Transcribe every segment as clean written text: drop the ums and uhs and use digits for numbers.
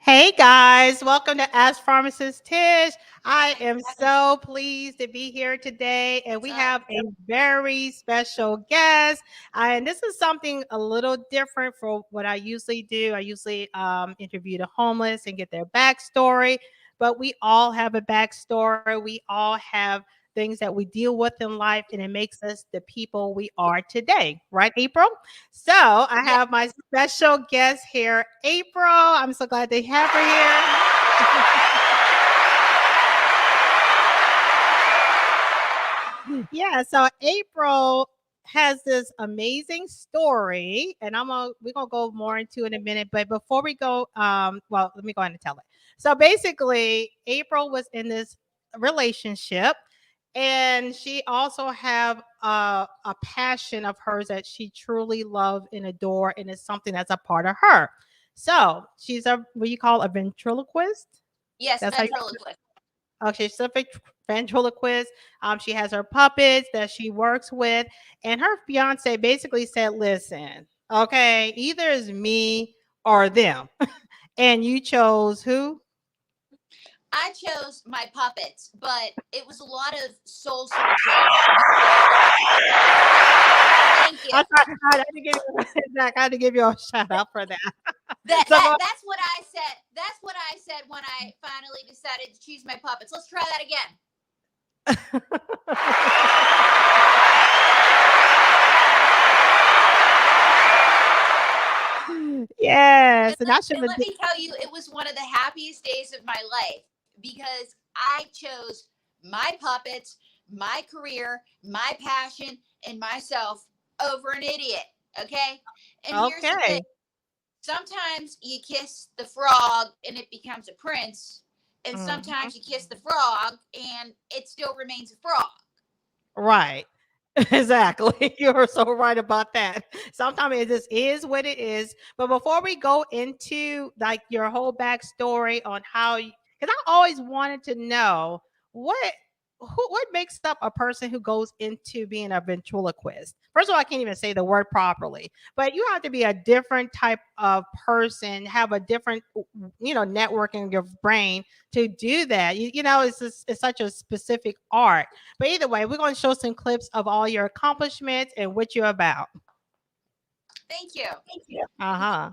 Hey guys, welcome to Ask Pharmacist Tish. I am so pleased to be here today, and we have a very special guest. And this is something a little different from what I usually do. I usually interview the homeless and get their backstory, but we all have a backstory. We all have things that we deal with in life, and it makes us the people we are today, right, April? So I Yeah. have my special guest here, April. I'm so glad to have her here. Yeah, so April has this amazing story, and we're gonna go more into it in a minute. But before we go, well, let me go ahead and tell it. So basically, April was in this relationship, and she also have a passion of hers that she truly love and adore, and it's something that's a part of her. So she's a what you call a ventriloquist. Yes, That's how you ventriloquist. Okay, she's a ventriloquist. She has her puppets that she works with, and her fiance basically said, "Listen, okay, either it's me or them," and you chose who? I chose my puppets, but it was a lot of soul searching. Thank you. I had to give you Zach, I had to give you a shout out for that. That So that go that's what I said. That's what I said when I finally decided to choose my puppets. Let's try that again. Yes, And and let, I should and have. let me tell you, it was one of the happiest days of my life because I chose my puppets, my career, my passion, and myself over an idiot. Okay? And here's the thing. Okay, Sometimes you kiss the frog and it becomes a prince, and mhm, sometimes you kiss the frog and it still remains a frog. right. Exactly. You're so right about that. Sometimes it just is what it is. But before we go into like your whole backstory on how, because I always wanted to know what makes up a person who goes into being a ventriloquist. First of all, I can't even say the word properly, but you have to be a different type of person, have a different, networking of your brain to do that. It's such a specific art. But either way, we're going to show some clips of all your accomplishments and what you're about. Thank you. Uh huh.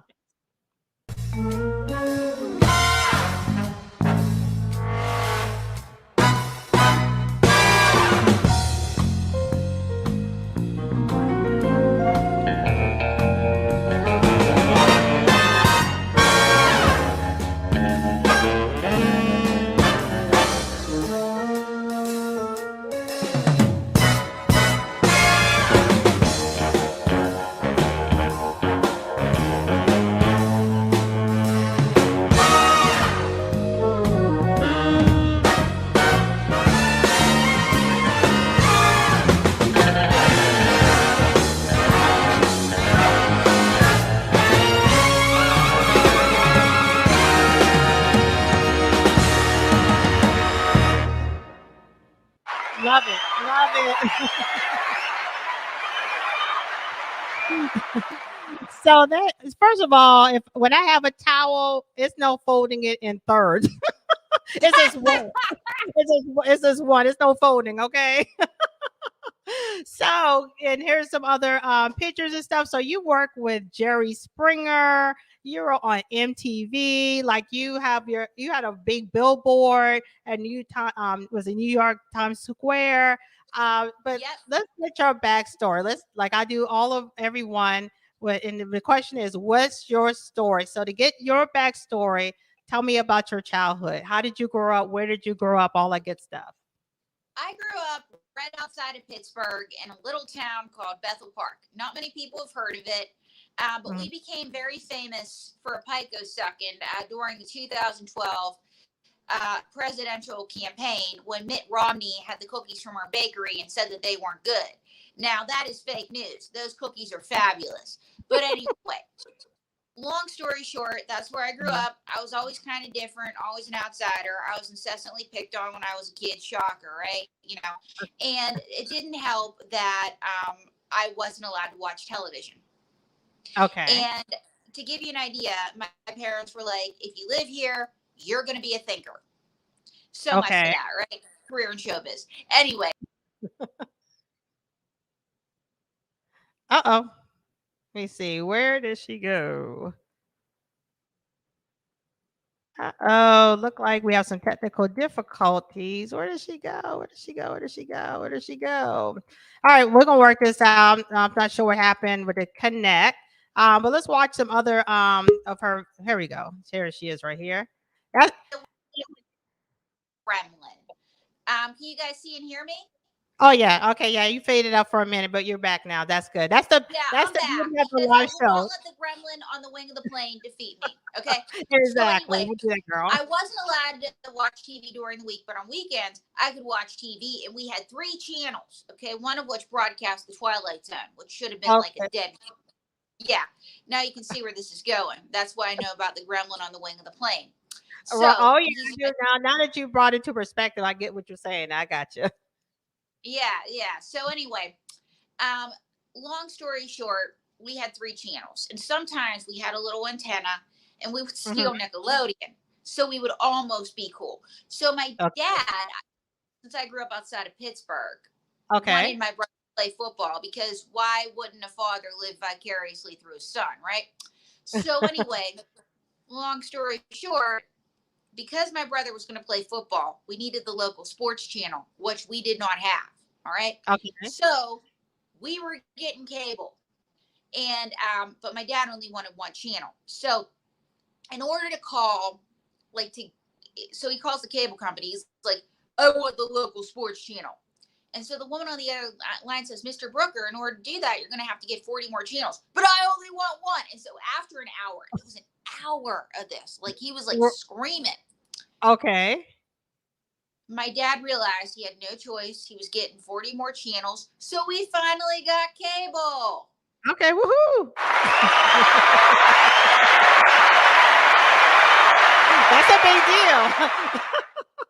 Love it. Love it. So that first of all, if when I have a towel, it's no folding it in thirds. It's just one. It's just one. It's no folding. Okay. So, and here's some other pictures and stuff. So you work with Jerry Springer. You're on MTV. Like you had a big billboard and was in New York Times Square. But Yep. let's get your backstory. Let's like I do all of everyone. And the question is, what's your story? So to get your backstory, tell me about your childhood. How did you grow up? Where did you grow up? All that good stuff. I grew up right outside of Pittsburgh in a little town called Bethel Park. Not many people have heard of it, but we Mhm. became very famous for a Pico sucking during the 2012 presidential campaign when Mitt Romney had the cookies from our bakery and said that they weren't good. Now, that is fake news. Those cookies are fabulous. But anyway, long story short, that's where I grew Mhm. up. I was always kind of different, always an outsider. I was incessantly picked on when I was a kid. Shocker, right? And it didn't help that I wasn't allowed to watch television. Okay. And to give you an idea, my parents were like, if you live here, you're going to be a thinker. So much for Okay. that, right? Career in showbiz. Anyway, Uh-oh. Let me see. Where did she go? Uh-oh. Look like we have some technical difficulties. Where did she go? Where did she go? Where did she go? Where did she go? All right, we're gonna work this out. I'm not sure what happened with the connect. But let's watch some other of her. Here we go. Here she is right here. That's, Gremlin. Can you guys see and hear me? oh yeah, okay, yeah. You faded out for a minute, but you're back now. That's good. That's the Yeah, that's I'm the back beauty of the because I live will not show. let the gremlin on the wing of the plane defeat me. Okay. So Exactly. anyway, We'll do that, girl. I wasn't allowed to watch TV during the week, but on weekends I could watch TV, and we had three channels. Okay, one of which broadcast the Twilight Zone, which should have been like a Okay. dead. Yeah. Now you can see where this is going. That's why I know about the gremlin on the wing of the plane. Right. So Oh yeah, he's I do now that you brought it to perspective, I get what you're saying. I got you. yeah. So anyway, um, long story short, we had three channels, and sometimes we had a little antenna, and we would Hmm. steal Nickelodeon, so we would almost be cool. So my Okay. dad, since I grew up outside of Pittsburgh, Okay. wanted my brother to play football because why wouldn't a father live vicariously through his son, right? So anyway, long story short, because my brother was going to play football, we needed the local sports channel, which we did not have. All right. Okay. So we were getting cable. And but my dad only wanted one channel. So in order to call, like to so he calls the cable company, he's like, I want the local sports channel. And so the woman on the other line says, Mr. Brooker, in order to do that, you're going to have to get 40 more channels. But I only want one. And so after an hour, it was an hour of this. Like he was like We're- screaming. Okay. My dad realized he had no choice. He was getting 40 more channels. So we finally got cable. Okay. Woohoo! That's a big deal,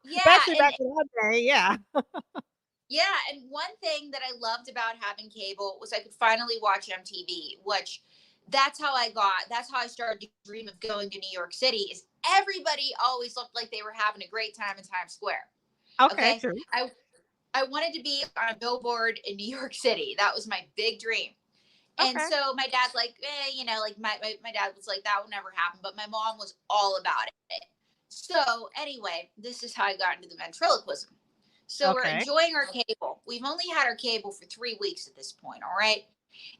Yeah. especially And back in that day. Yeah. yeah. And one thing that I loved about having cable was I could finally watch MTV, which that's how I started to dream of going to New York City is everybody always looked like they were having a great time in Times Square. Okay. Okay. True. I wanted to be on a billboard in New York City. That was my big dream. And Okay. so my dad's like, like my dad was like, that will never happen. But my mom was all about it. So anyway, this is how I got into the ventriloquism. So we're Okay. enjoying our cable. We've only had our cable for 3 weeks at this point, all right?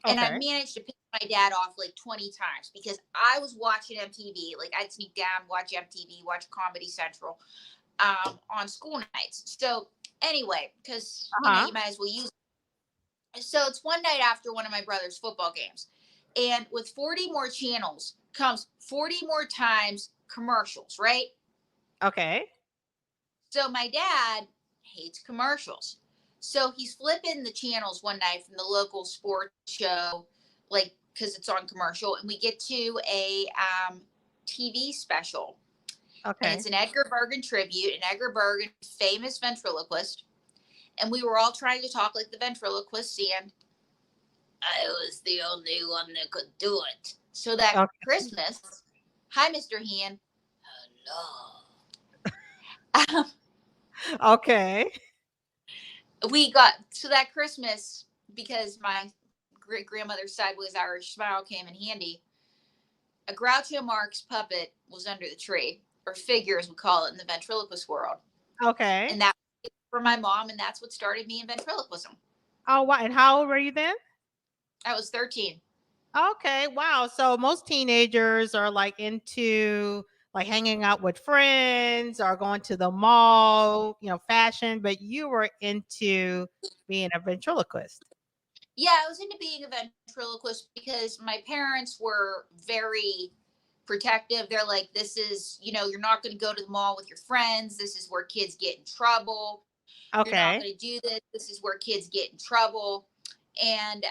And I've Okay. managed to piss my dad off like 20 times because I was watching MTV. Like I'd sneak down, watch MTV, watch Comedy Central on school nights. So anyway, because Uh huh. you might as well use it. So it's one night after one of my brother's football games. And with 40 more channels comes 40 more times commercials, right? Okay. So my dad hates commercials. So he's flipping the channels one night from the local sports show, like because it's on commercial, and we get to a TV special, and Okay. it's an Edgar Bergen tribute, and Edgar Bergen, famous ventriloquist, and we were all trying to talk like the ventriloquist, and I was the only one that could do it. So that Okay. Christmas, hi, Mr. Hand, hello. Okay. We got so that Christmas because my great grandmother's side was Irish smile came in handy. A Groucho Marx puppet was under the tree, or figure as we call it in the ventriloquist world, Okay. and that for my mom, and that's what started me in ventriloquism. Oh wow. And how old were you then? I was 13. Okay, wow. So most teenagers are like into like hanging out with friends or going to the mall, fashion, but you were into being a ventriloquist. Yeah, I was into being a ventriloquist because my parents were very protective. They're like, this is, you're not going to go to the mall with your friends. This is where kids get in trouble. You're not Okay. going to do this. This is where kids get in trouble. And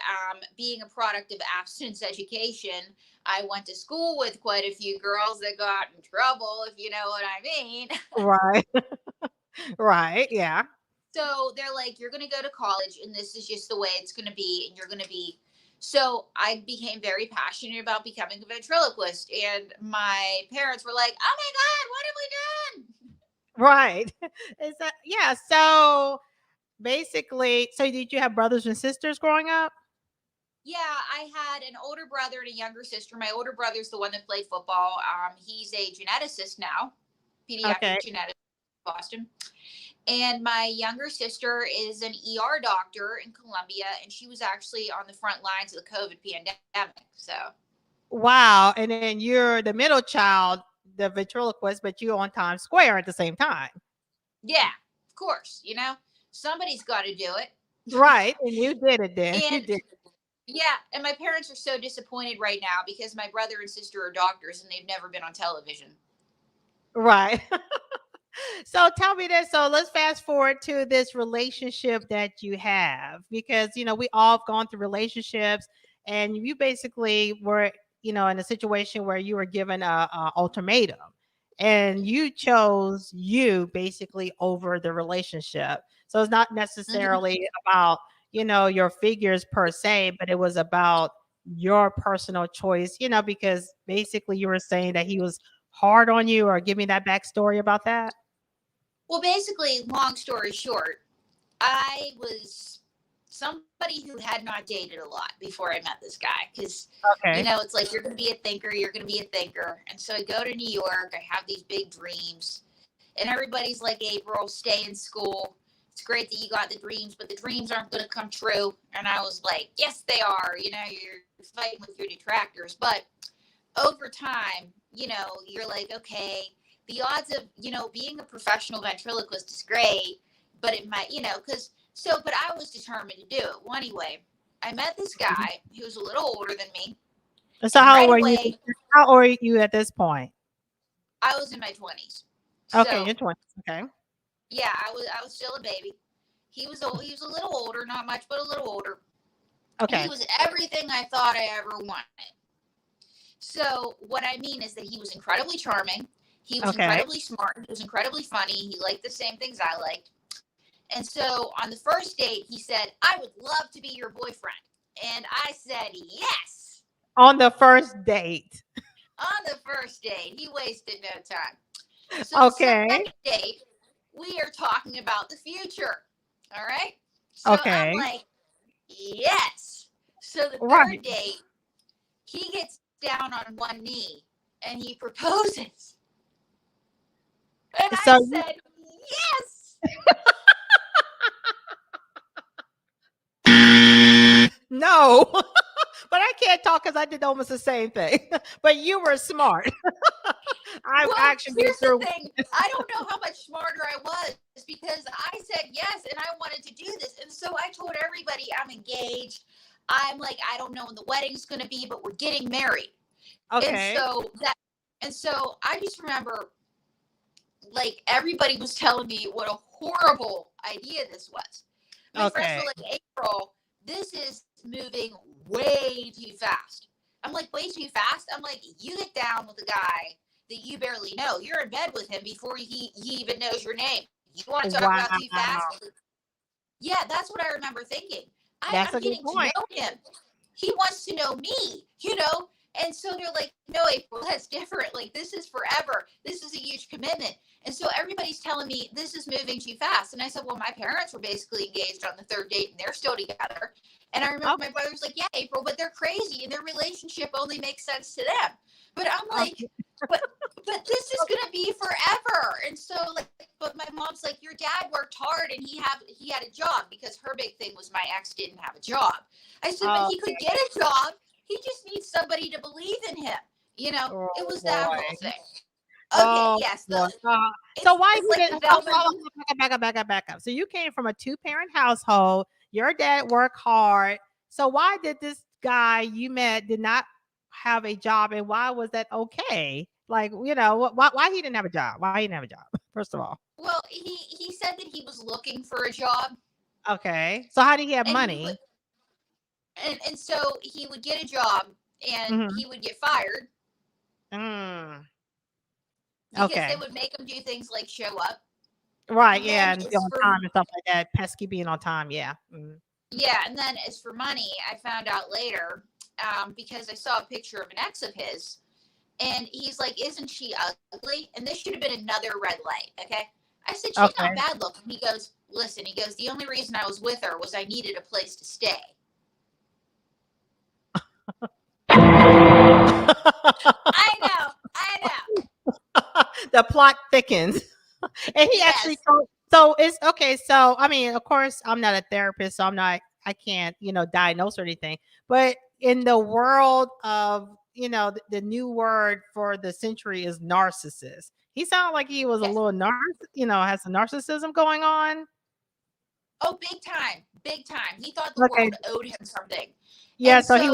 being a product of abstinence education, I went to school with quite a few girls that got in trouble, if you know what I mean. Right. Right. Yeah. So they're like, you're going to go to college, and this is just the way it's going to be, and you're going to be So I became very passionate about becoming a ventriloquist, and my parents were like, "Oh my god, what have we done?" Right. Is that yeah, so basically so did you have brothers and sisters growing up? Yeah, I had an older brother and a younger sister. My older brother's the one that played football. He's a geneticist now, Okay. pediatric geneticist in Boston. And my younger sister is an ER doctor in Columbia, and she was actually on the front lines of the COVID pandemic. So, Wow, and then you're the middle child, the ventriloquist, but you on Times Square at the same time. yeah, of course, somebody's got to do it. Right, and you did it then. You And did. yeah, and my parents are so disappointed right now because my brother and sister are doctors and they've never been on television. Right. So tell me this. So let's fast forward to this relationship that you have because we all have gone through relationships and you basically were in a situation where you were given a ultimatum and you chose you basically over the relationship. So it's not Hmm. necessarily about your figures per se, but it was about your personal choice, because basically you were saying that he was hard on you, or give me that backstory about that. Well, basically, long story short, I was somebody who had not dated a lot before I met this guy because, Okay. it's like you're going to be a thinker, you're going to be a thinker. And so I go to New York, I have these big dreams, and everybody's like, April, stay in school. It's great that you got the dreams, but the dreams aren't going to come true. And I was like, yes, they are. You're fighting with your detractors. But over time, you're like, okay, the odds of, being a professional ventriloquist is great, but it might, but I was determined to do it. Well, anyway, I met this guy who was a little older than me, So and how old right were you? away, How old are you at this point? I was in my 20s. Okay, So, you're 20. Okay. yeah, I was still a baby. He was a little older, not much, but a little older. He Okay. was everything I thought I ever wanted. So what I mean is that he was incredibly charming. He was Okay. incredibly smart. He was incredibly funny. He liked the same things I liked. And so on the first date, he said, "I would love to be your boyfriend." And I said, "Yes." On the first date. On the first date, he wasted no time. So the Okay. second date, we are talking about the future. All right. So I'm Okay. like, yes. So the third Right. date, he gets down on one knee and he proposes. And I So you said, yes. no, but I can't talk because I did almost the same thing. But you were smart. I've Well, actually been here's the through. thing. I don't know how much smarter I was because I said yes and I wanted to do this. And so I told everybody I'm engaged. I'm like, I don't know when the wedding's going to be, but we're getting married. And Okay. so I just remember like everybody was telling me what a horrible idea this was. My friends were Okay. like, April, this is moving way too fast. I'm like, way too fast? I'm like, you get down with a guy that you barely know. You're in bed with him before he even knows your name. You want to talk Wow. about too fast? Yeah, that's what I remember thinking. That's I'm a good getting to point. know him. He wants to know me. And so they're like, no, April, that's different. Like, this is forever. This is a huge commitment. And so everybody's telling me this is moving too fast. And I said, well, my parents were basically engaged on the third date and they're still together. And I remember my Okay. brother was like, yeah, April, but they're crazy and their relationship only makes sense to them. But I'm like, Okay. but but this is gonna be forever. And so like, but my mom's like, your dad worked hard and he had a job because her big thing was my ex didn't have a job. I said, but he could get a job. He just needs somebody to believe in him. Oh It was that boy. whole thing. Okay, Oh yes, boy. So it's why it's you like didn't? the Velma. Back up, back up, back up. So you came from a two-parent household. Your dad worked hard. So why did this guy you met did not have a job, and why was that okay? Like why he didn't have a job? Why he didn't have a job? First of all, Well, he said that he was looking for a job, okay. So how did he have and he would money? and so he would get a job and Hmm. he would get fired Mm, because they okay. would make him do things like show up. Right. And then Yeah, and be it's on for time and stuff like that. Pesky being on time. Yeah. Mm. Yeah, and then as for money, I found out later, because I saw a picture of an ex of his, and he's like, "Isn't she ugly?" And this should have been another red light. Okay, I said, "She's not Okay. bad looking." He goes, "Listen," he goes, "the only reason I was with her was I needed a place to stay." I know. The plot thickens. And he actually Yes, told, so it's okay. So I mean, of course, I'm not a therapist, so I can't, diagnose or anything. But in the world of, the new word for the century is narcissist. He sounded like he was a yes. little has some narcissism going on. Oh, big time, big time. He thought the Okay. world owed him something, Yeah, and so so he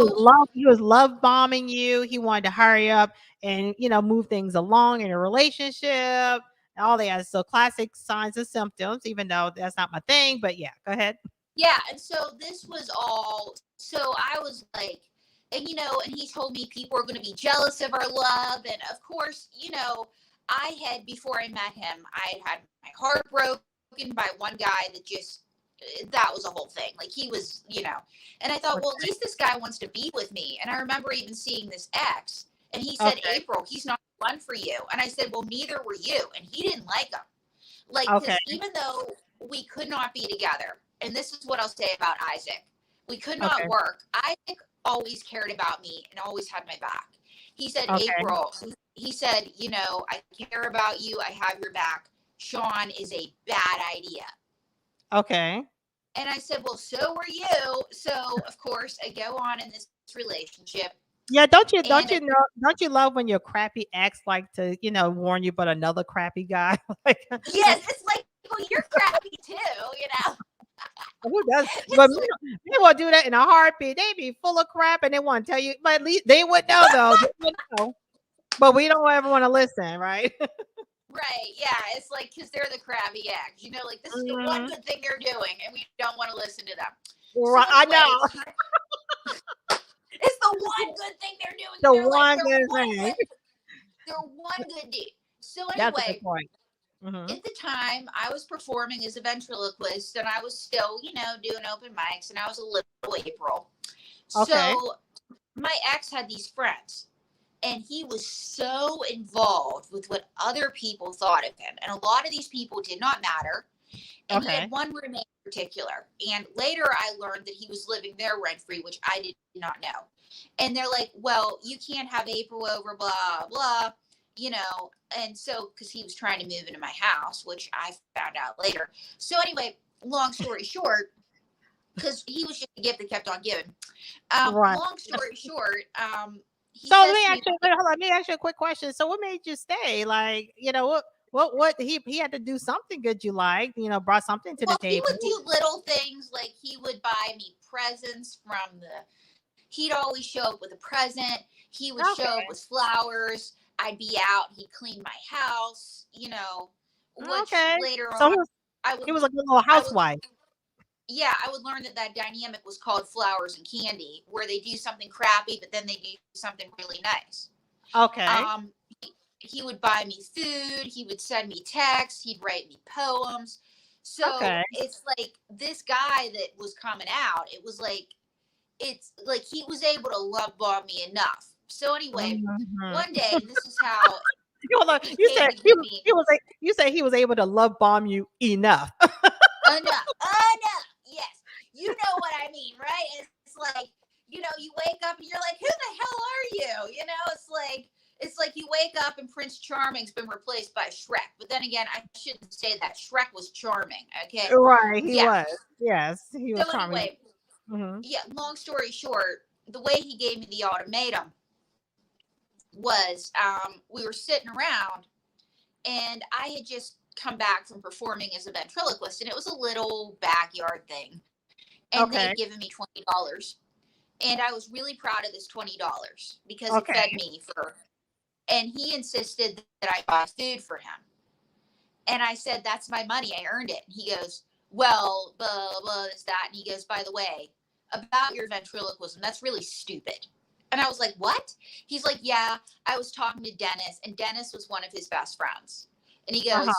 was love bombing you. He wanted to hurry up and, move things along in a relationship. All that. So classic signs and symptoms, even though that's not my thing. But yeah, go ahead. yeah, and so this was all. So I was like, and he told me people are going to be jealous of our love, and of course, I had before I met him, I had my heart broken by one guy that just that was a whole thing. Like he was. And I thought, well, at least Okay. this guy wants to be with me. And I remember even seeing this ex, and he said, Okay. "April, he's not the one for you." And I said, "Well, neither were you." And he didn't like him. Like, Okay. because even though we could not be together, and this is what I'll say about Isaac, we could not Okay. work. Isaac always cared about me and always had my back. He said, Okay. "April," he said, "I care about you. I have your back. Sean is a bad idea." Okay. And I said, "Well, so are you." So, of course, I go on in this relationship. Yeah, And don't you love when your crappy ex like to, warn you about another crappy guy? Like yes, it's like, well, you're crappy too. who does? It's But like, they will do that in a heartbeat. They be full of crap and they want to tell you, but at least they would know though. They would know. But we don't ever want to listen, right? right, yeah, it's like because they're the crabby eggs. Like this is the one Mhm. good thing they're doing, and we don't want to listen to them. So Right, I anyway, know. it's the one good thing they're doing, and The they're like one good thing. they're one good deed. So That's a good anyway, point. Mhm. at the time I was performing as a ventriloquist, and I was still, doing open mics, and I was a little April. Okay. So my ex had these friends, and he was so involved with what other people thought of him, and a lot of these people did not matter. And he Okay. had one roommate in particular, and later I learned that he was living there rent free, which I did not know. And they're like, "Well, you can't have April over, blah blah," and so because he was trying to move into my house, which I found out later. So anyway, long story short, because he was just a gift that kept on giving. Right. Long story short, he So let says me to ask me, you, wait, hold on, let me ask you a quick question. So what made you stay? Like, what he had to do something good you liked, brought something to the well, he table. would do little things like he would buy me presents from the. He'd always show up with a present. He would show up Okay. with flowers. I'd be out. He'd clean my house. Which Okay. later So on, I would, he was like a little I would, housewife. yeah, I would learn that that dynamic was called flowers and candy, where they do something crappy, but then they do something really nice. Okay. Um, he would buy me food. He would send me texts. He'd write me poems. So Okay. it's like this guy that was coming out. It's like he was able to love bomb me enough. So anyway, Mhm. one day, this is how Hold on. he You came said to give me you said he was able to love bomb you enough. enough, enough. Yes, you know what I mean, right? It's like you wake up and you're like, who the hell are you? It's like you wake up and Prince Charming's been replaced by Shrek. But then again, I shouldn't say that. Shrek was charming. Okay, Right, he yeah. was. Yes, he was So charming. anyway, Mhm. yeah. Long story short, the way he gave me the ultimatum was we were sitting around, and I had just come back from performing as a ventriloquist, and it was a little backyard thing, and they had Okay. given me $20, and I was really proud of this $20 because it fed Okay. me for. And he insisted that I buy food for him, and I said, "That's my money. I earned it." And he goes, "Well, blah blah this that," and he goes, "By the way, about your ventriloquism, that's really stupid." And I was like, "What?" He's like, "Yeah, I was talking to Dennis, and Dennis was one of his best friends." And he Uh-huh. goes,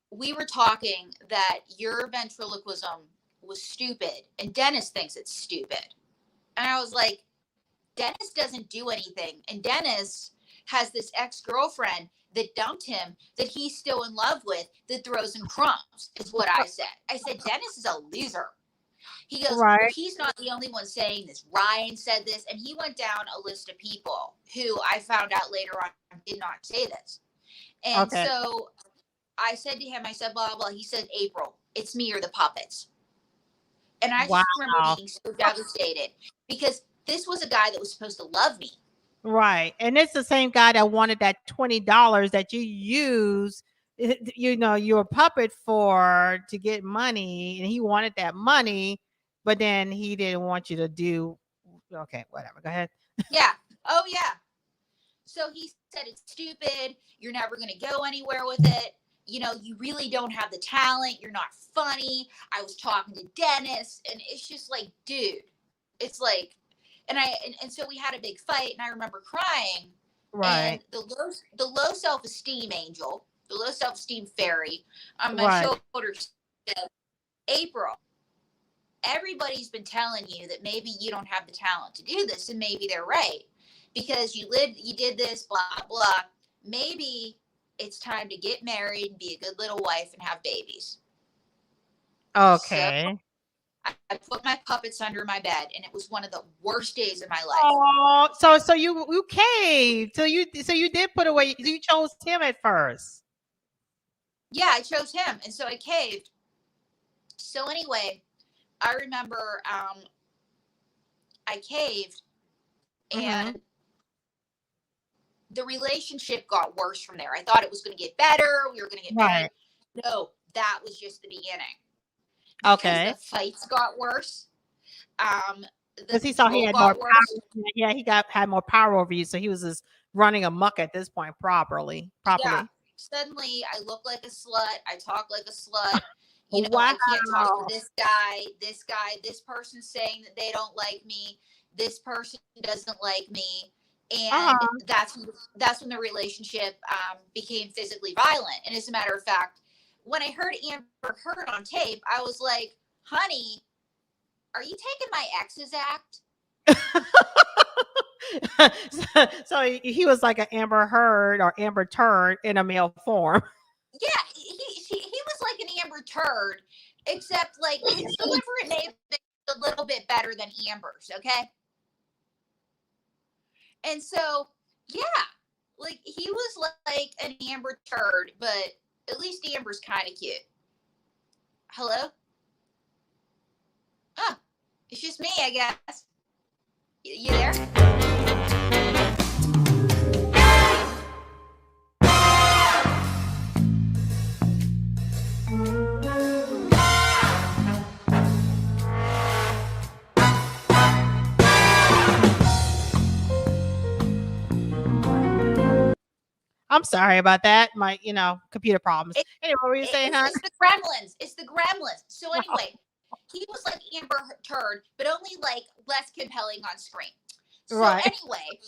"We were talking that your ventriloquism was stupid, and Dennis thinks it's stupid. And I was like, Dennis doesn't do anything. And Dennis has this ex-girlfriend that dumped him that he's still in love with that throws him crumbs, is what I said. I said, Dennis is a loser. He goes, well, Right. he's not the only one saying this. Ryan said this. And he went down a list of people who I found out later on did not say this. And Okay. so I said to him, I said, blah, blah. He said, April, it's me or the puppets. And I Wow. just remember being so devastated because this was a guy that was supposed to love me. Right. And it's the same guy that wanted that $20 that you use, your puppet for to get money, and he wanted that money, but then he didn't want you to do okay, whatever. Go ahead. Yeah. Oh, yeah. So he said, it's stupid. You're never going to go anywhere with it. You really don't have the talent. You're not funny. I was talking to Dennis, and it's just like, dude, it's like, and so we had a big fight, and I remember crying. Right. And the low self-esteem angel, the low self-esteem fairy on my Right. shoulder said, April, everybody's been telling you that maybe you don't have the talent to do this, and maybe they're right because you did this, blah blah. Maybe it's time to get married and be a good little wife and have babies. So Okay. I put my puppets under my bed, and it was one of the worst days of my life. Oh, so you caved. So you did put away. You chose him at first. Yeah, I chose him, and so I caved. So anyway, I remember I caved, Mm-hmm. and the relationship got worse from there. I thought it was going to get better. We were going to get married. Right. No, that was just the beginning because the Okay. fights got worse. The Because he saw he control had more got worse. power. Yeah, he had more power over you, so he was just running amok at this point properly. Yeah. Properly. Suddenly, I look like a slut. I talk like a slut. I can't talk to Wow. this guy. This person's saying that they don't like me. This person doesn't like me. And Uh-huh. that's when the relationship became physically violent. And as a matter of fact, when I heard Amber Heard on tape, I was like, honey, are you taking my ex's act? So he was like an Amber Heard or Amber Turd in a male form. Yeah, he was like an Amber Turd, except like his delivery may have been a little bit better than Amber's, okay? And so, yeah, like he was like an Amber Turd, but at least Amber's kind of cute. Hello? Oh, it's just me, I guess. You there? I'm sorry about that. My, computer problems. It, Anyway, what were you saying, hon? it's the gremlins. It's the gremlins. So anyway, he was like Amber Turd, but only like less compelling on screen. So Right. anyway,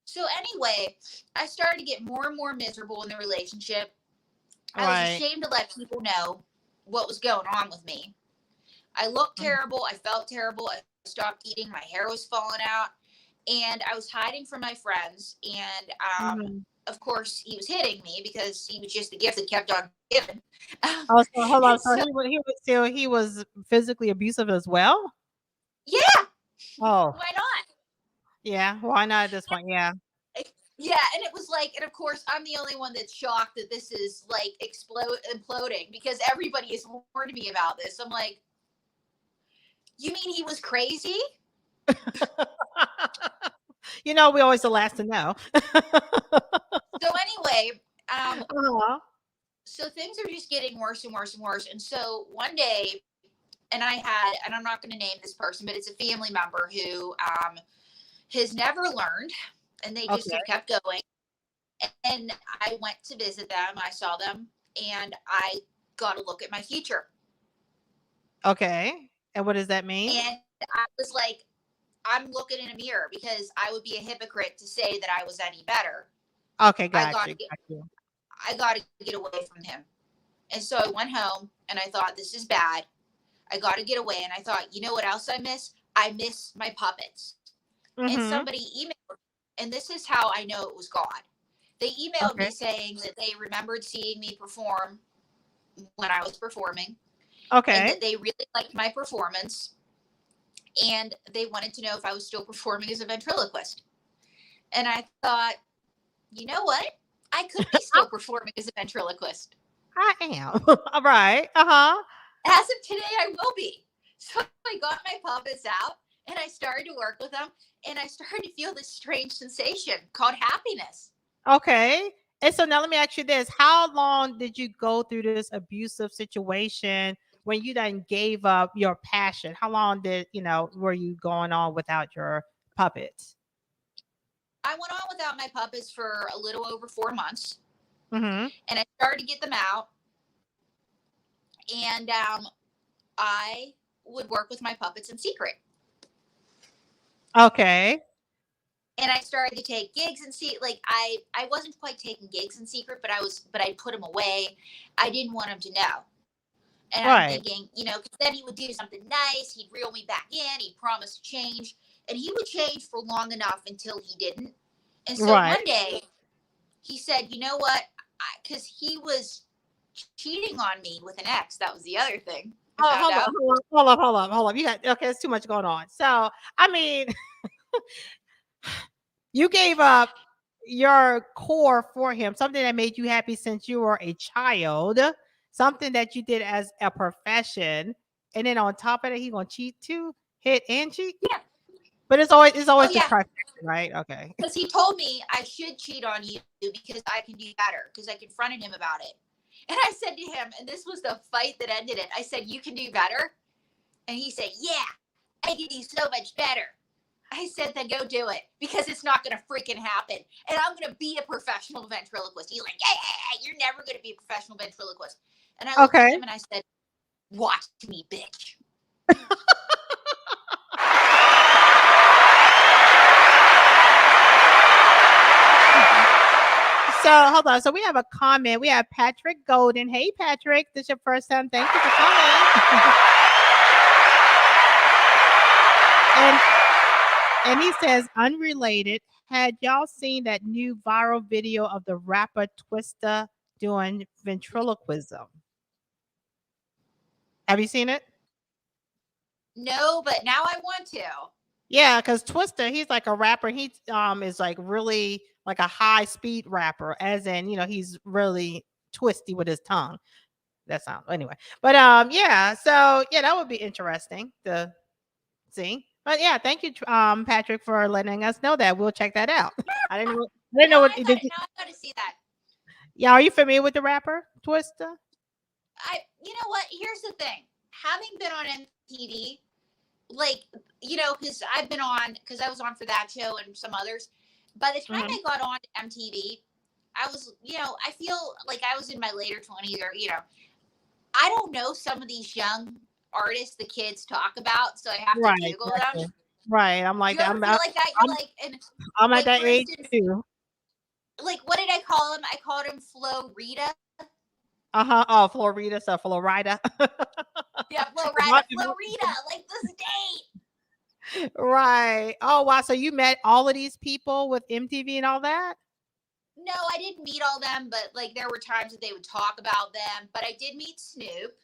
So anyway, I started to get more and more miserable in the relationship. I was Right. ashamed to let people know what was going on with me. I looked Mm. terrible. I felt terrible. I stopped eating. My hair was falling out. And I was hiding from my friends. And Mhm. of course, he was hitting me because he was just the gift that kept on giving. Oh, so hold on. And So so, he was physically abusive as well? yeah, Oh, why not? yeah. Why not at this point? Yeah. Yeah, and it was like, and of course, I'm the only one that's shocked that this is like imploding because everybody has warned me about this. I'm like, you mean he was crazy? We always the last to know. So anyway, Uh-huh. so things are just getting worse and worse and worse. And so one day, and I'm not going to name this person, but it's a family member who has never learned, and they just Okay. have kept going. And I went to visit them. I saw them, and I got to look at my future. Okay. And what does that mean? And I was like, I'm looking in a mirror because I would be a hypocrite to say that I was any better. Okay, I got got you. to get, Got you. I got to get away from him. And so I went home and I thought, this is bad. I got to get away. And I thought, you know what else I miss? I miss my puppets. And Mm-hmm. somebody emailed, and this is how I know it was God. They emailed Okay. me saying that they remembered seeing me perform when I was performing, and Okay. that they really liked my performance, and they wanted to know if I was still performing as a ventriloquist. And I thought, you know what? I could be still performing as a ventriloquist. I am. All right. Uh-huh. As of today, I will be. So I got my puppets out and I started to work with them, and I started to feel this strange sensation called happiness. Okay. And so now let me ask you this. How long did you go through this abusive situation when you then gave up your passion? How long were you going on without your puppets? I went on without my puppets for a little over 4 months, Mm-hmm. and I started to get them out. And I would work with my puppets in secret. Okay. And I started to take gigs and see, like, I wasn't quite taking gigs in secret, but I put them away. I didn't want him to know. And I'm Right. thinking, because then he would do something nice. He'd reel me back in. He'd promise to change. And he would change for long enough until he didn't. And so Right. one day he said, you know what? Because he was cheating on me with an ex. That was the other thing I Oh, found hold on, out. hold on, hold on, hold on, hold on. You got okay, it's too much going on. So I mean, you gave up your core for him, something that made you happy since you were a child, something that you did as a profession, and then on top of it, he gonna cheat too, hit and cheat. Yeah. But it's always Oh, the yeah. trifecta, right? Okay. Because he told me I should cheat on you because I can do better. Because I confronted him about it. And I said to him, and this was the fight that ended it, I said, you can do better? And he said, yeah, I can do so much better. I said, then go do it because it's not going to freaking happen. And I'm going to be a professional ventriloquist. He's like, yeah, you're never going to be a professional ventriloquist. And I looked at Okay. him and I said, watch me, bitch. So hold on. So we have a comment. We have Patrick Golden. Hey Patrick, this is your first time. Thank you for coming. and And he says, unrelated, had y'all seen that new viral video of the rapper Twista doing ventriloquism? Have you seen it? No, but now I want to. Yeah, because Twista, he's like a rapper. He is like really like a high speed rapper, as in, he's really twisty with his tongue. That sounds anyway. But yeah, so yeah, that would be interesting to see. But yeah, thank you, Patrick, for letting us know that. We'll check that out. I didn't know what did you, Now I've got to see that. yeah, are you familiar with the rapper Twista? You know what? Here's the thing. Having been on MTV, like, because I was on for that show and some others. By the time Mhm. I got on MTV, I was, I feel like I was in my later 20s, or, I don't know some of these young artists the kids talk about, so I have to Right, Google gotcha. them. Right, I'm Do like you that. ever feel like that? You're I'm like, and I'm at like, that for age instance, too. like, what did I call him? I called him Flo Rita. Uh-huh. Oh, Florida, so Florida. Yeah, Flo What- Rida. Flo Rita, like this date. Right. Oh wow. So you met all of these people with MTV and all that? No, I didn't meet all them, but like there were times that they would talk about them. But I did meet Snoop.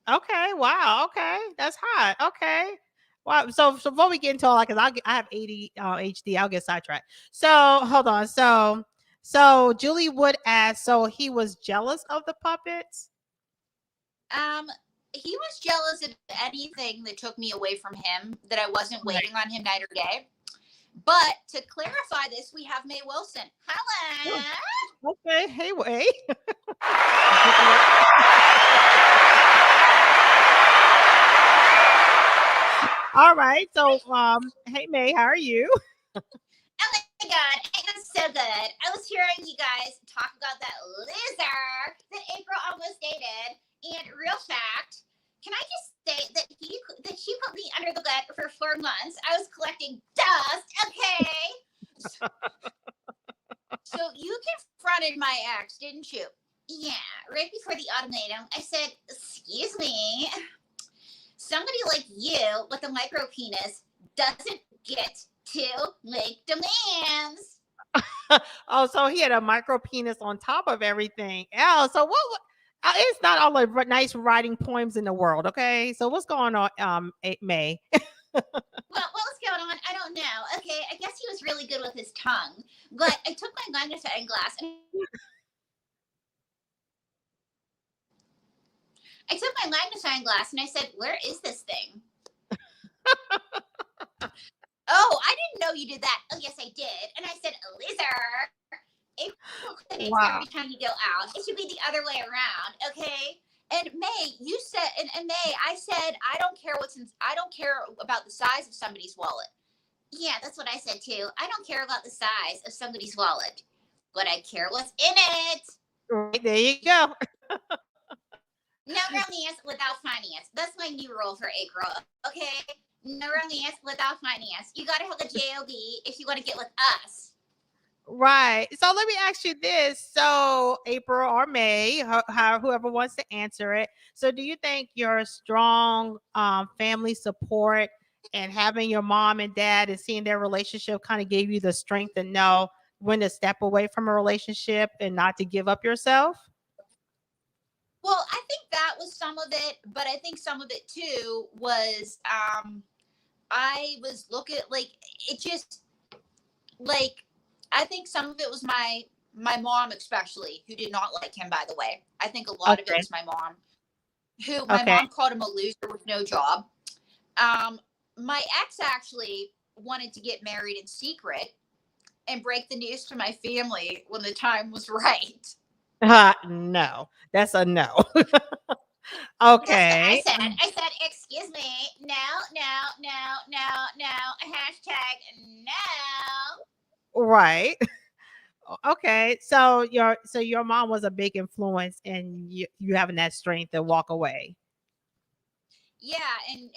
Okay. Wow. Okay. That's hot. Okay. Wow. So before we get into all that, because I have ADHD, I'll get sidetracked. So hold on. So Julie Wood asked, so he was jealous of the puppets? Um, he was jealous of anything that took me away from him, that I wasn't Right. waiting on him night or day. But to clarify this, we have Mae Wilson. Oh, Hello. okay. Hey, wait. All right. So, hey May, how are you? Oh my god, it was so good. I was hearing you guys talk about that loser that April almost dated. And real fact, can I just say that she put me under the bed for 4 months? I was collecting dust, okay? So you confronted my ex, didn't you? Yeah, right before the ultimatum. I said, excuse me. you with a micro penis doesn't get to make demands. Oh, so he had a micro penis on top of everything. Oh, so it's not all the nice writing poems in the world, okay? So what's going on, May? Well, what was going on? I don't know. Okay, I guess he was really good with his tongue. But I took my magnifying glass and I took my magnifying glass and I said, "Where is this thing?" "Oh, I didn't know you did that." "Oh, yes, I did." And I said, "Loser. April clicks Wow. every time you go out. It should be the other way around, okay?" And May, you said, and May, I said, I don't care about the size of somebody's wallet. Yeah, that's what I said too. I don't care about the size of somebody's wallet, but I care what's in it. Right, there you go. No romance without finance. That's my new rule for April. Okay, no romance without finance. You gotta have the job if you want to get with us. Right. So let me ask you this. So April or May, whoever wants to answer it. So do you think your strong family support and having your mom and dad and seeing their relationship kind of gave you the strength to know when to step away from a relationship and not to give up yourself? Well, I think that was some of it, but I think some of it too was I was looking like it just like I think some of it was my mom especially who did not like him, by the way. I think a lot of it Okay. was my mom, who my Okay. mom called him a loser with no job. Um my ex actually wanted to get married in secret and break the news to my family when the time was right. No, that's a no. Guess what I Okay. said? I said, "Excuse me, no, no, no, no, no, hashtag no." Right. Okay. So your mom was a big influence in you having that strength to walk away. Yeah,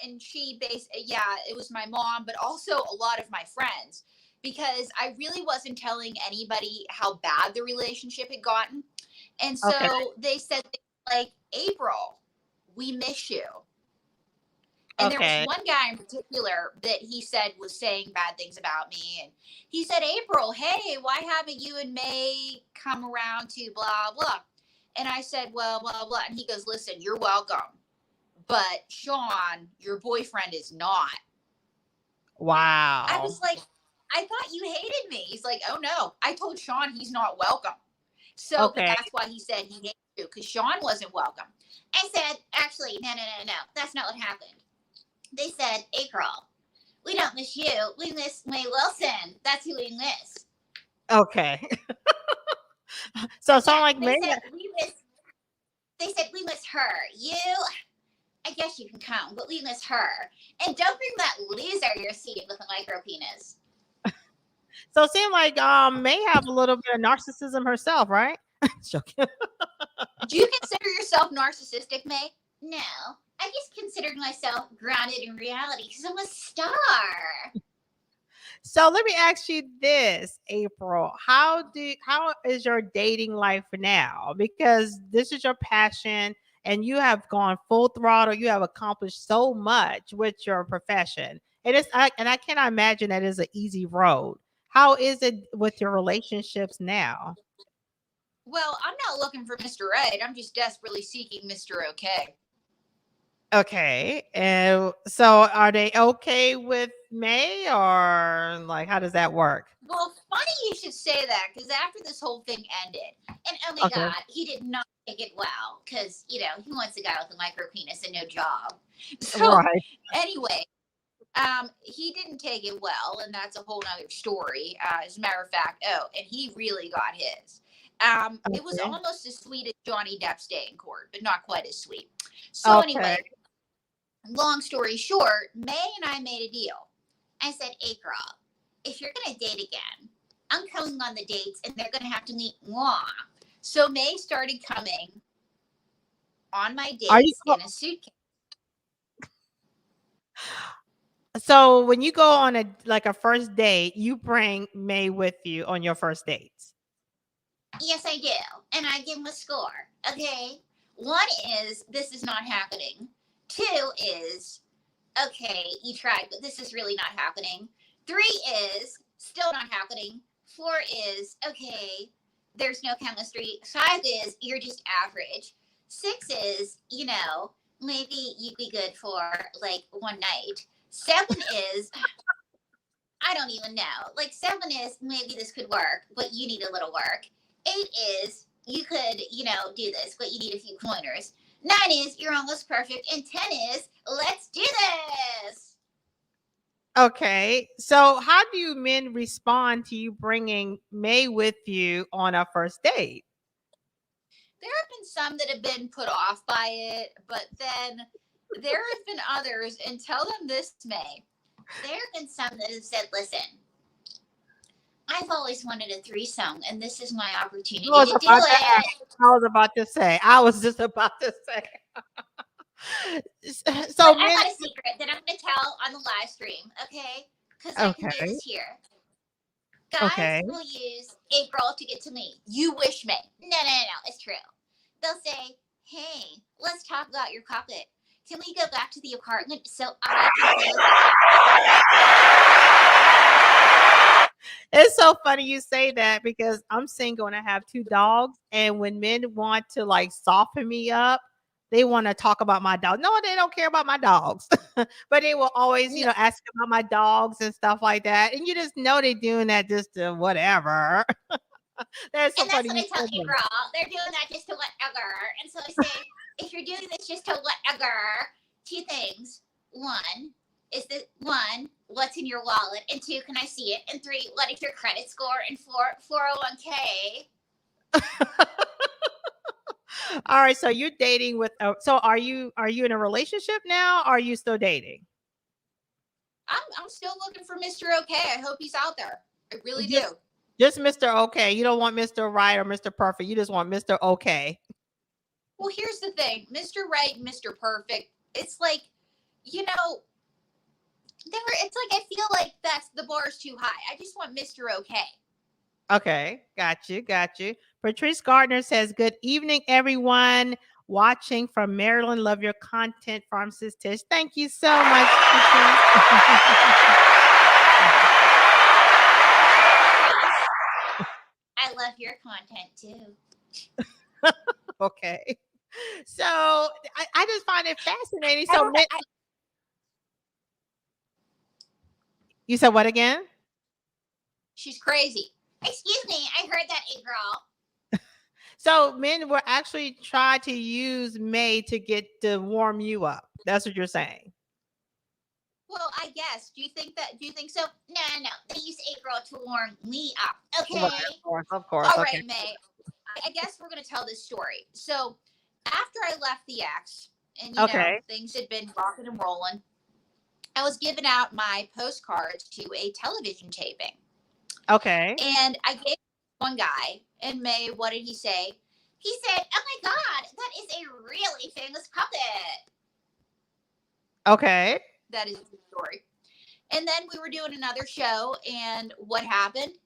and she based yeah, it was my mom, but also a lot of my friends, because I really wasn't telling anybody how bad the relationship had gotten. And Okay. so they said things like, "April, we miss you." And there was Okay. one guy in particular that he said was saying bad things about me. And he said, "April, hey, why haven't you and May come around to blah, blah?" And I said, "Well, blah, blah." And he goes, "Listen, you're welcome. But Sean, your boyfriend, is not." I Wow. was like, "I thought you hated me." He's like, "Oh, no. I told Sean he's not welcome." So, but Okay. that's why he said he hated you, because Sean wasn't welcome. I said, "Actually, no, no, no, no. That's not what happened." They said, "April, we don't miss you. We miss May Wilson. That's who we miss." Okay. So it Yeah, sound like they maybe said we miss. They said we miss her. You, I guess you can come, but we miss her. And don't bring that loser you're seeing with a micro penis. so it seemed like may have a little bit of narcissism herself, right? Joking. Do you consider yourself narcissistic, May? No, I just considered myself grounded in reality because I'm a star. So let me ask you this, April. How is your dating life now? Because this is your passion and you have gone full throttle. You have accomplished so much with your profession. And I cannot imagine that is an easy road. How is it with your relationships now? Well, I'm not looking for Mr. Right. I'm just desperately seeking Mr. Okay. Okay. And so are they okay with May or like how does that work? Well, funny you should say that, because after this whole thing ended, and oh my Okay. God, he did not take it well, because, he wants a guy with a micro penis and no job. So, Right. anyway, he didn't take it well, and that's a whole nother story. As a matter of fact, oh, and he really got his. It was Okay. almost as sweet as Johnny Depp's day in court, but not quite as sweet. So, Okay. anyway, long story short, May and I made a deal. I said, "April, if you're going to date again, I'm coming on the dates and they're going to have to meet moi." So May started coming on my Are you dates in a suitcase. So when you go on a first date, you bring May with you on your first dates. Yes, I do. And I give them a score. Okay. One is, this is not happening. Two is, Okay, you tried, but this is really not happening. 3 is still not happening. 4 is okay, there's no chemistry. 5 is you're just average. 6 is, maybe you'd be good for like one night. 7 is, I don't even know. Like 7 is maybe this could work, but you need a little work. 8 is you could, do this, but you need a few pointers. 9 is you're almost perfect. And 10 is let's do this. Okay. So how do men respond to you bringing May with you on a first date? There have been some that have been put off by it, but then there have been others, and tell them this, May. There have been some that have said, listen, I've always wanted a threesome, and this is my opportunity I was to do about to ask. it. I was about to say. I was just about to say. But So I men. got a secret that I'm going to tell on the live stream, okay? Because I can do Okay. this here. Guys Okay. will use a girl to get to me. You wish me. No, it's true. They'll say, hey, let's talk about your couplet. Can we go back to the apartment so I can play with It's so funny you say that because I'm single and I have 2 dogs. And when men want to like soften me up, they want to talk about my dog. No, they don't care about my dogs, but they will always, you? ask about my dogs and stuff like that. And you just know they're doing that just to whatever. That's so And that's funny what you I tell said that. April. They're doing that just to whatever. And so I say, if you're doing this just to whatever, 2 things. One, is that one, what's in your wallet? And 2, can I see it? And 3, what is your credit score? And 4, 401k. All right, so you're dating with so are you in a relationship now or are you still dating? I'm still looking for Mr. Okay. I hope he's out there. I really do. Just Mr. Okay. You don't want Mr. Right or Mr. Perfect. You just want Mr. Okay. Well, here's the thing, Mr. Right, Mr. Perfect. It's like, it's like I feel like that's the bar's too high. I just want Mr. Okay. Okay. Got you. Got you. Patrice Gardner says, good evening, everyone. Watching from Maryland. Love your content, Pharmacist Tish. Thank you so much, Patrice. I love your content too. Okay. So I just find it fascinating. So you said what again? She's crazy. Excuse me, I heard that, April. So men will actually try to use May to warm you up. That's what you're saying. Well, I guess. Do you think so? No. They use April to warm me up. Okay. Right, of course. All Okay. right, May. I guess we're gonna tell this story. So after I left the ex, and Okay. things had been rocking and rolling, I was giving out my postcards to a television taping. Okay. And I gave one guy, and May, what did he say? He said, oh my God, that is a really famous puppet. Okay. That is the story. And then we were doing another show, and what happened?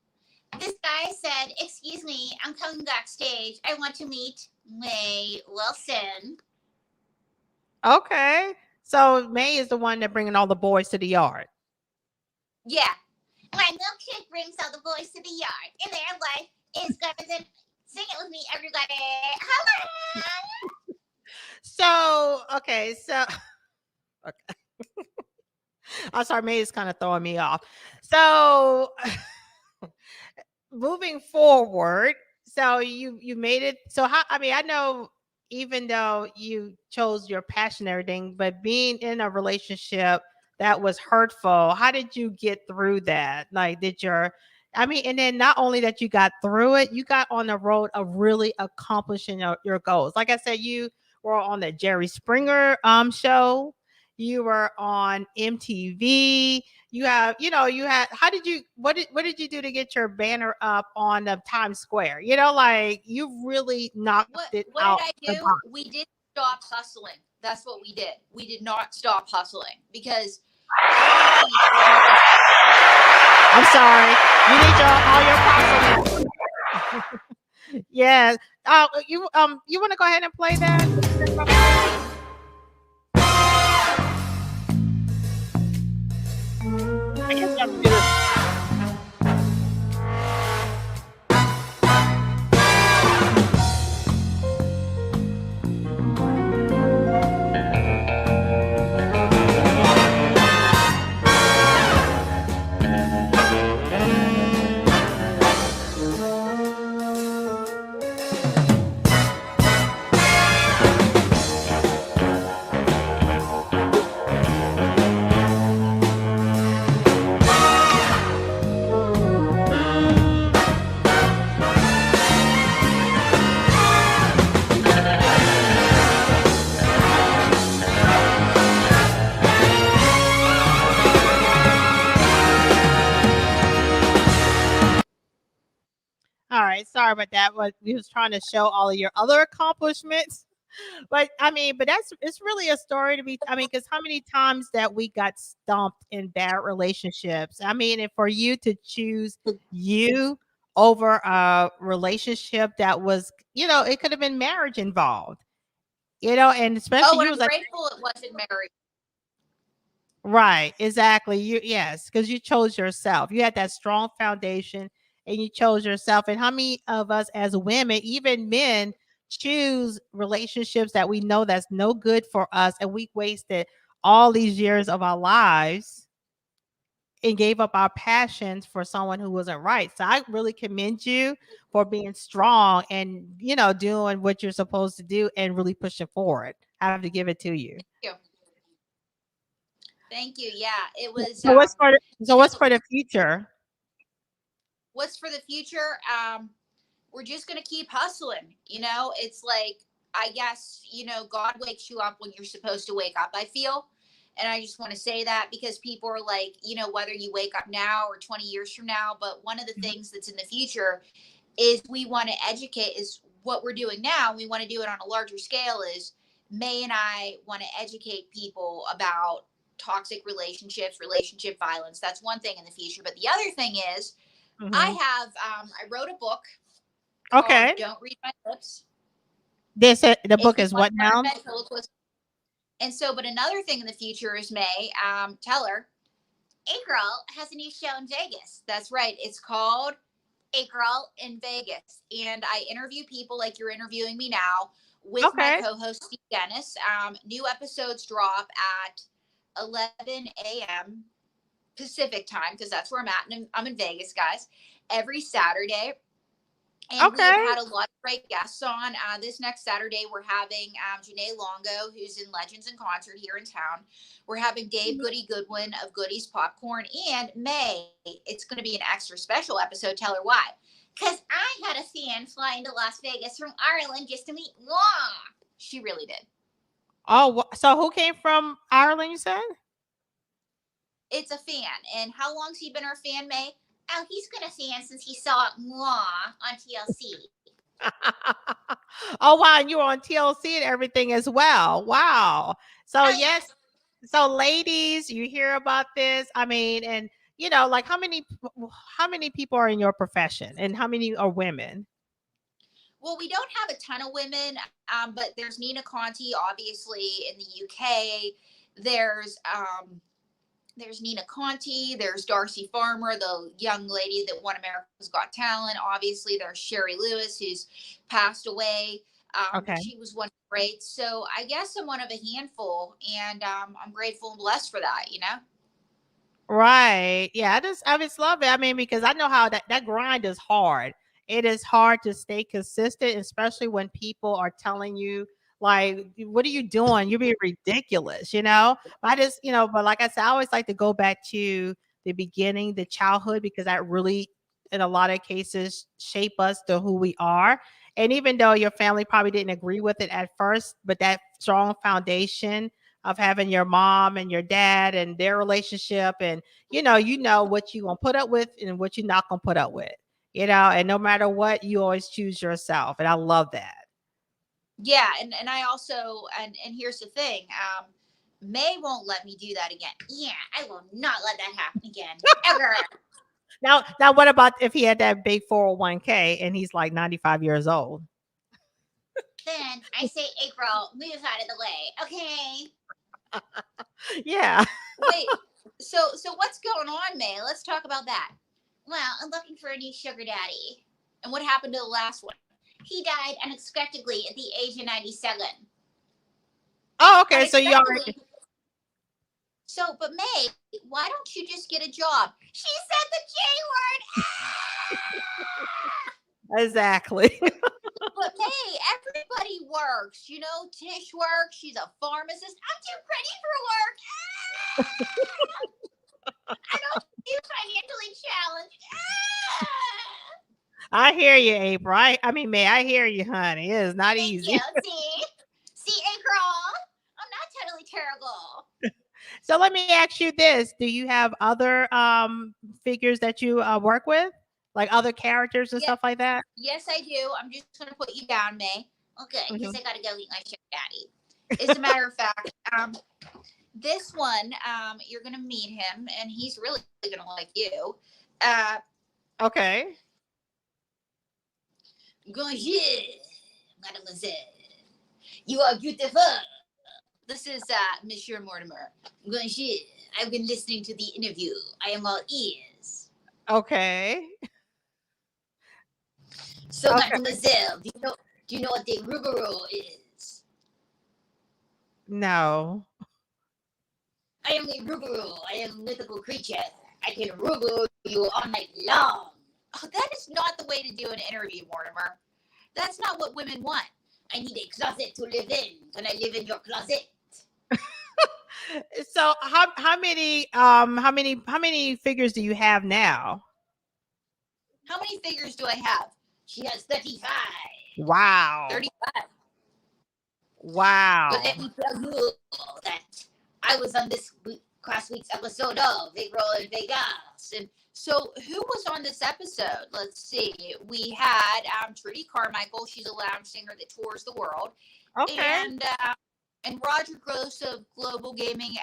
This guy said, excuse me, I'm coming backstage. I want to meet May Wilson. Okay. So May is the one that bringing all the boys to the yard. Yeah. My milkshake brings all the boys to the yard. And their life is good. Sing it with me, everybody. Hello. So, okay. So, okay. I'm sorry, May is kind of throwing me off. So, moving forward, so you made it. So how? I mean, I know even though you chose your passion and everything, but being in a relationship that was hurtful, how did you get through that? Like, I mean, and then not only that you got through it, you got on the road of really accomplishing your goals. Like I said, you were on the Jerry Springer show. You were on MTV. How did you, what did you do to get your banner up on the Times Square? Like you really knocked it out. What did I do? We didn't stop hustling. That's what we did. We did not stop hustling because I'm sorry. You need all your hustling. Yeah. You want to go ahead and play that? I guess you have to do this. All right, sorry about that. But we was trying to show all of your other accomplishments. But I mean, but that's it's really a story to be. I mean, because how many times that we got stumped in bad relationships? I mean, and for you to choose you over a relationship that was, it could have been marriage involved. And especially Oh, you and was I'm like, grateful it wasn't married. right, exactly. Yes, because you chose yourself. You had that strong foundation and you chose yourself. And how many of us as women, even men, choose relationships that we know that's no good for us and we wasted all these years of our lives and gave up our passions for someone who wasn't right. So I really commend you for being strong and doing what you're supposed to do and really pushing forward. I have to give it to you. Thank you. Thank you. Yeah, it was. So You what's know, for the future? what's for the future? We're just gonna keep hustling. It's like, I guess, God wakes you up when you're supposed to wake up, I feel. And I just want to say that because people are like, whether you wake up now or 20 years from now. But one of the Mhm. things that's in the future is we want to educate, is what we're doing now. We want to do it on a larger scale. Is May and I want to educate people about toxic relationships, relationship violence. That's one thing in the future. But the other thing is, Mhm. I wrote a book called Okay. Don't Read My Lips. The If book you is want what to learn now? ventriloquism. And so, but another thing in the future is, May, tell her, A Girl has a new show in Vegas. That's right. It's called A Girl in Vegas. And I interview people like you're interviewing me now with my Okay. co host, Steve Dennis. New episodes drop at 11 a.m. Pacific time, because that's where I'm at. And I'm in Vegas, guys, every Saturday. And we've Okay. had a lot of great guests on. This next Saturday, we're having Janae Longo, who's in Legends in Concert here in town. We're having Dave Goody Goodwin of Goody's Popcorn. And May, it's going to be an extra special episode. Tell her why. Because I had a fan fly into Las Vegas from Ireland just to meet Law. She really did. Oh, so who came from Ireland, you said? It's a fan. And how long's he been our fan, May? Oh, he's been a fan since he saw Law on TLC. Oh, wow, and you were on TLC and everything as well. Wow. So, Oh, yes. yes. So, ladies, you hear about this. I mean, and like how many people are in your profession and how many are women? Well, we don't have a ton of women, but there's Nina Conti, obviously in the UK. There's there's Nina Conti. There's Darcy Farmer, the young lady that won America's Got Talent. Obviously, there's Sherry Lewis, who's passed away. But Okay. she was one great. So I guess I'm one of a handful, and I'm grateful and blessed for that. Right. Yeah, I just love it. I mean, because I know how that grind is hard. It is hard to stay consistent, especially when people are telling you like, what are you doing? You're being ridiculous. But like I said, I always like to go back to the beginning, the childhood, because that really in a lot of cases shape us to who we are. And even though your family probably didn't agree with it at first, but that strong foundation of having your mom and your dad and their relationship, and you know what you gonna put up with and what you're not gonna put up with, and no matter what, you always choose yourself, and I love that. Yeah, and I also, and here's the thing, May won't let me do that again. Yeah, I will not let that happen again ever. Now what about if he had that big 401k and he's like 95 years old? Then I say, April, move out of the way, okay? Yeah. Wait. So what's going on, May? Let's talk about that. Well, I'm looking for a new sugar daddy. And what happened to the last one? He died unexpectedly at the age of 97. Oh, okay. So you already Unexpectedly. So, but May, why don't you just get a job? She said the J word. exactly. But May, everybody works. You know, Tish works. She's a pharmacist. I'm too pretty for work. I'm too financially challenged. I hear you, April. I mean, May, I hear you, honey. It is not Thank you. easy. See, April. I'm not totally terrible. So let me ask you this: do you have other figures that you work with, like other characters and Yeah, stuff like that? yes, I do. I'm just gonna put you down, May. Okay, because Mhm. I gotta go eat my sugar daddy. As a matter of fact, this one, you're gonna meet him, and he's really gonna like you. Uh, Okay. Bonjour, mademoiselle. You are beautiful. This is Monsieur Mortimer. Bonjour. I've been listening to the interview. I am all ears. Okay. So, Okay. mademoiselle, do you know what the Rugaro is? No. I am a Rugaro. I am a mythical creature. I can Rugaro you all night long. Oh, that is not the way to do an interview, Mortimer. That's not what women want. I need a closet to live in. Can I live in your closet? So how many figures do you have now? How many figures do I have? She has 35. Wow. 35. But let Wow. me tell you that I was on this last week's episode of Big Roll in Vegas. And so, who was on this episode? Let's see. We had Trudy Carmichael. She's a lounge singer that tours the world. Okay. And Roger Gross of Global Gaming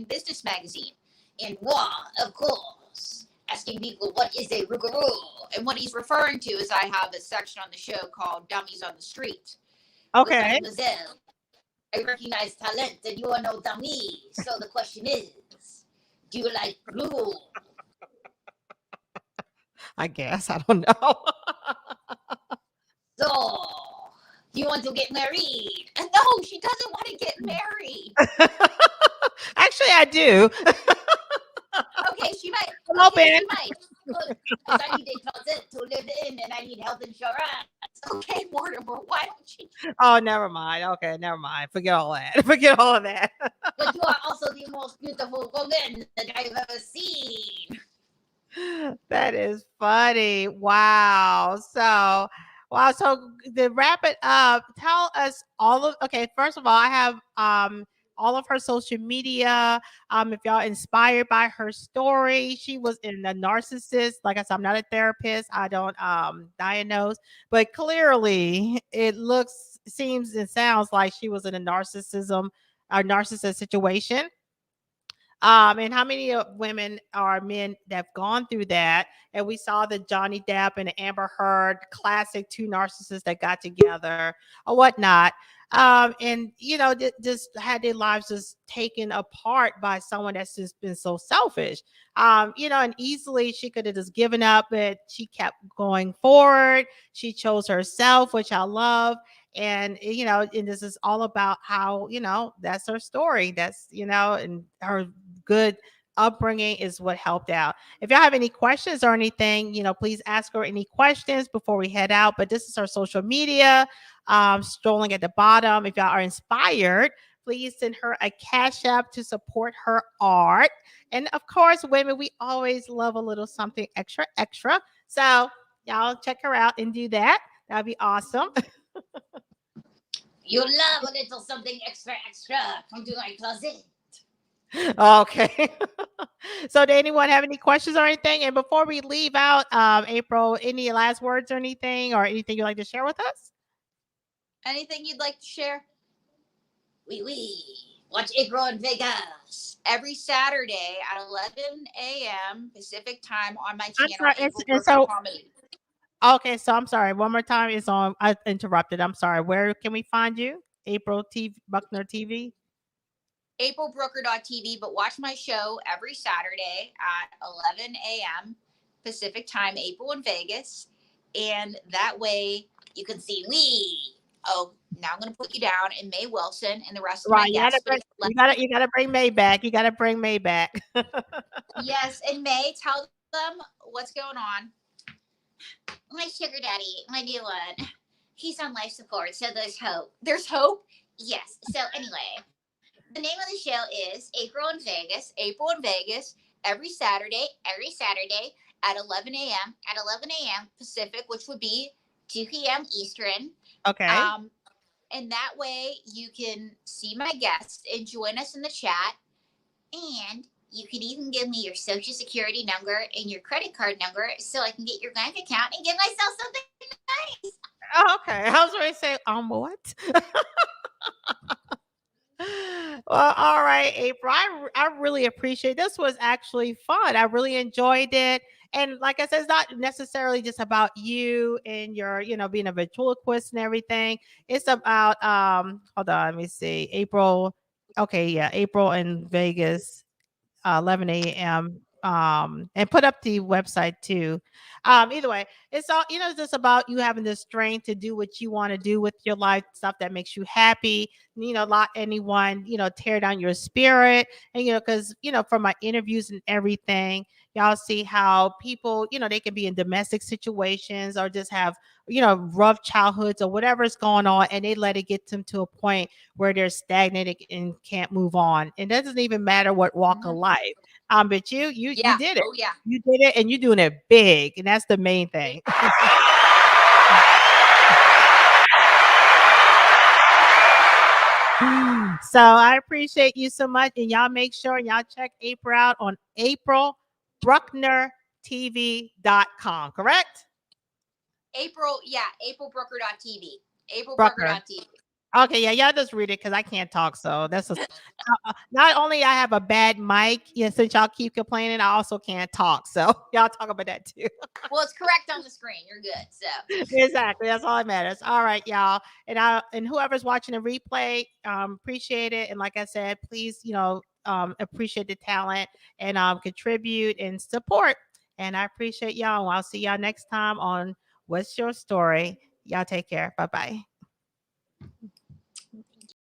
Business Magazine. And moi, of course, asking people what is a Rougarou. And what he's referring to is I have a section on the show called Dummies on the Street with Okay. Mademoiselle. I recognize talent and you are no dummy. So the question is, do you like blue? I guess I don't know. So, do you want to get married? No, she doesn't want to get married. Actually, I do. Okay, she might. I'm Okay, open. she might. Good. Because I need a closet to live in and I need health insurance. Okay, Mortimer, why don't you? Oh, never mind. Okay, never mind. Forget all that. Forget all of that. But you are also the most beautiful woman that I've ever seen. That is funny. Wow. So, wow. So to wrap it up, tell us all of. Okay, first of all, I have all of her social media. If y'all inspired by her story, she was in a narcissist. Like I said, I'm not a therapist. I don't diagnose, but clearly it looks, seems, and sounds like she was in a narcissist situation. And how many women or men that have gone through that? And we saw the Johnny Depp and the Amber Heard classic, two narcissists that got together or whatnot. And just had their lives just taken apart by someone that's just been so selfish. And easily she could have just given up, but she kept going forward. She chose herself, which I love. And this is all about how, that's her story. And her good upbringing is what helped out. If y'all have any questions or anything, please ask her any questions before we head out. But this is her social media, strolling at the bottom. If y'all are inspired, please send her a cash app to support her art. And of course, women, we always love a little something extra, extra. So y'all check her out and do that. That'd be awesome. You love a little something extra, extra. Come to my closet. Okay. So, did anyone have any questions or anything? And before we leave out, April, any last words or anything, or anything you'd like to share with us? Anything you'd like to share? Oui. Watch April in Vegas every Saturday at 11 a.m. Pacific time on my I'm channel, sorry. April And Perfect so, Comedy. okay. So, I'm sorry. One more time. It's on. I interrupted. I'm sorry. Where can we find you? April TV, Buckner TV. aprilbrooker.tv, but watch my show every Saturday at 11 a.m. Pacific time, April in Vegas. And that way you can see me. Oh, now I'm going to put you down and May Wilson and the rest of Right. my You gotta guests. But bring if you bring May back. You gotta bring May back. yes, and May, tell them what's going on. My sugar daddy, my new one, he's on life support, so there's hope. There's hope? Yes. So, anyway, the name of the show is April in Vegas. April in Vegas every Saturday at 11 a.m. at 11 a.m. Pacific, which would be 2 p.m. Eastern. Okay. Um, and that way you can see my guests and join us in the chat. And you can even give me your social security number and your credit card number so I can get your bank account and get myself something nice. Oh, okay. I was ready to say, what? Well, all right, April. I really appreciate this. Was actually fun. I really enjoyed it. And like I said, it's not necessarily just about you and your, being a ventriloquist and everything. It's about hold on, let me see. April. Okay, yeah, April in Vegas. 11 a.m. And put up the website too. Either way, it's all it's just about you having the strength to do what you want to do with your life, stuff that makes you happy. Not anyone tear down your spirit, and because from my interviews and everything, y'all see how people they can be in domestic situations or just have rough childhoods or whatever's going on, and they let it get them to a point where they're stagnated and can't move on. It doesn't even matter what walk of Mm-hmm. life. But you Yeah. did it. Oh, yeah. You did it, and you're doing it big, and that's the main thing. So I appreciate you so much, and y'all make sure and y'all check April out on aprilbrucknertv.com. Correct? April, yeah, aprilbrooker.tv. Brucker. Aprilbrooker.tv. Okay, yeah, y'all just read it because I can't talk. So that's just not only I have a bad mic, yeah, since y'all keep complaining, I also can't talk. So y'all talk about that too. Well, it's correct on the screen. You're good. So, Exactly, that's all that matters. All right, y'all, and whoever's watching the replay, appreciate it. And like I said, please, appreciate the talent and contribute and support. And I appreciate y'all. I'll see y'all next time on What's Your Story. Y'all take care. Bye bye.